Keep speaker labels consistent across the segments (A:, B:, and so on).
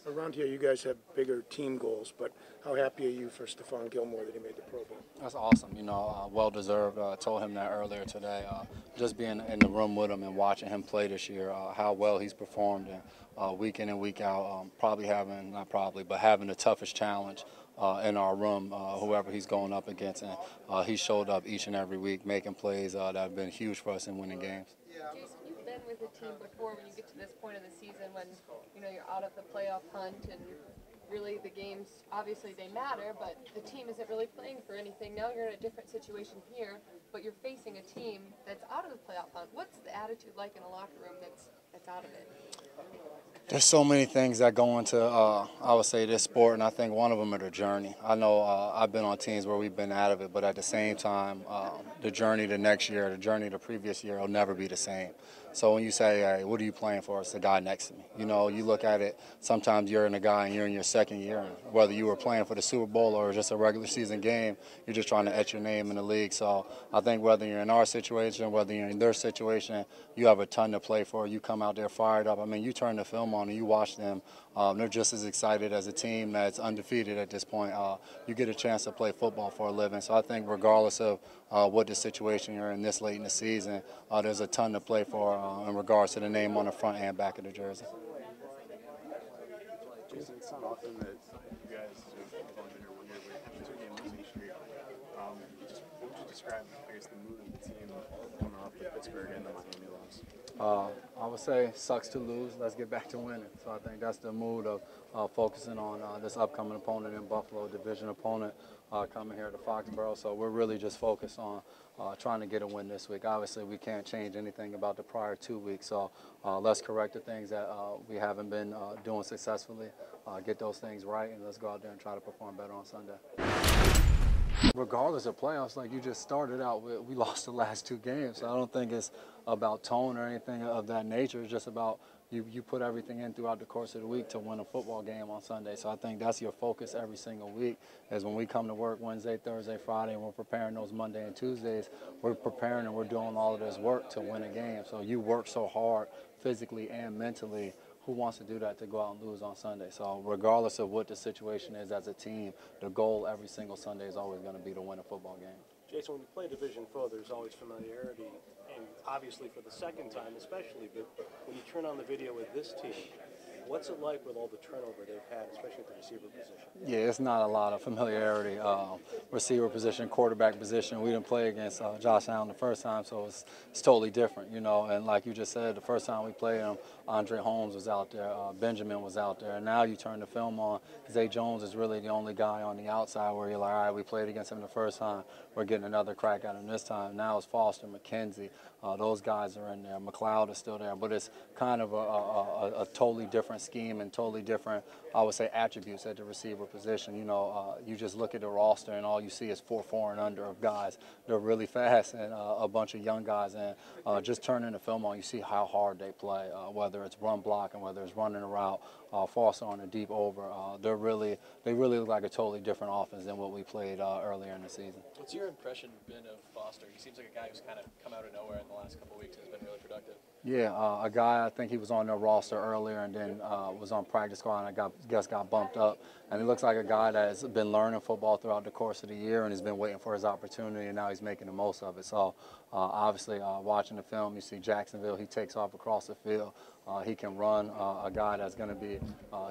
A: Around here, you guys have bigger team goals, but how happy are you for Stephon Gilmore that he made the Pro Bowl?
B: That's awesome. Well-deserved. I told him that earlier today. Just being in the room with him and watching him play this year, how well he's performed, and week in and week out, having the toughest challenge in our room, whoever he's going up against. And he showed up each and every week, making plays that have been huge for us in winning games.
C: Jason, you've been with the team before when you get to this point of the season when you're out of the playoff hunt and really the games, obviously they matter, but the team isn't really playing for anything. Now you're in a different situation here, but you're facing a team that's out of the playoff hunt. What's the attitude like in a locker room that's out of it?
B: There's so many things that go into, I would say, this sport, and I think one of them are the journey. I know I've been on teams where we've been out of it, but at the same time, the journey the next year, the journey the previous year will never be the same. So when you say, hey, what are you playing for? It's the guy next to me. You look at it, sometimes you're in a guy and you're in your second year. And whether you were playing for the Super Bowl or just a regular season game, you're just trying to etch your name in the league. So I think whether you're in our situation, whether you're in their situation, you have a ton to play for. You come out there fired up. I mean, you turn the film on and you watch them. They're just as excited as a team that's undefeated at this point. You get a chance to play football for a living. So I think regardless of what the situation you're in this late in the season, there's a ton to play for in regards to the name on the front and back of the jersey.
D: Jason, it's not often that you guys have gone here 1 year with 2 game losing streak. What would you describe, I guess, the mood of the team coming off the Pittsburgh and the Miami loss?
B: I would say sucks to lose. Let's get back to winning. So I think that's the mood of focusing on this upcoming opponent in Buffalo, division opponent coming here to Foxborough. So we're really just focused on trying to get a win this week. Obviously, we can't change anything about the prior 2 weeks. So let's correct the things that we haven't been doing successfully, get those things right, and let's go out there and try to perform better on Sunday. Regardless of playoffs, like you just started out with, we lost the last 2 games. So I don't think it's about tone or anything of that nature. It's just about you put everything in throughout the course of the week to win a football game on Sunday. So I think that's your focus every single week, is when we come to work Wednesday, Thursday, Friday, and we're preparing those Monday and Tuesdays, we're preparing and we're doing all of this work to win a game. So you work so hard physically and mentally. Who wants to do that to go out and lose on Sunday? So regardless of what the situation is as a team, the goal every single Sunday is always going to be to win a football game.
A: Jason, when you play Division 4, there's always familiarity, and obviously for the second time especially, but when you turn on the video with this team, what's it like with all the turnover they've had, especially at the receiver position?
B: Yeah, it's not a lot of familiarity. Receiver position, quarterback position. We didn't play against Josh Allen the first time, so it's totally different, And like you just said, the first time we played him, Andre Holmes was out there, Benjamin was out there, and now you turn the film on, Zay Jones is really the only guy on the outside where you're like, all right, we played against him the first time, we're getting another crack at him this time. Now it's Foster, McKenzie, those guys are in there. McLeod is still there, but it's kind of a totally different scheme and totally different, I would say, attributes at the receiver position. You just look at the roster and all you see is 4 and under of guys. They're really fast and a bunch of young guys, and just turning the film on, you see how hard they play, whether it's run blocking, whether it's running a route, Foster on a deep over. They really look like a totally different offense than what we played earlier in the season.
E: What's your impression been of Foster? He seems like a guy who's kind of come out of nowhere in the last couple of weeks and has been really productive.
B: Yeah, a guy, I think he was on their roster earlier and then was on practice squad and got bumped up. And he looks like a guy that has been learning football throughout the course of the year and has been waiting for his opportunity, and now he's making the most of it. So obviously watching the film, you see Jacksonville, he takes off across the field. He can run, a guy that's going to be,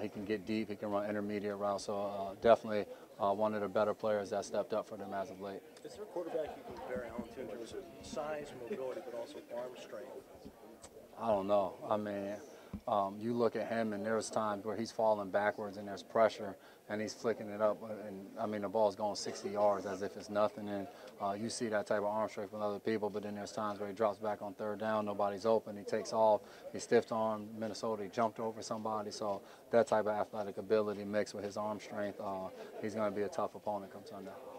B: he can get deep, he can run intermediate routes. So definitely one of the better players that stepped up for them as of late.
A: Is there a quarterback you can compare Allen to in terms of size, mobility, but also arm strength?
B: I don't know. I mean, you look at him, and there's times where he's falling backwards and there's pressure, and he's flicking it up. And I mean, the ball's going 60 yards as if it's nothing. And you see that type of arm strength with other people, but then there's times where he drops back on 3rd down, nobody's open, he takes off, he stiff arm Minnesota, he jumped over somebody. So that type of athletic ability mixed with his arm strength, he's going to be a tough opponent come Sunday.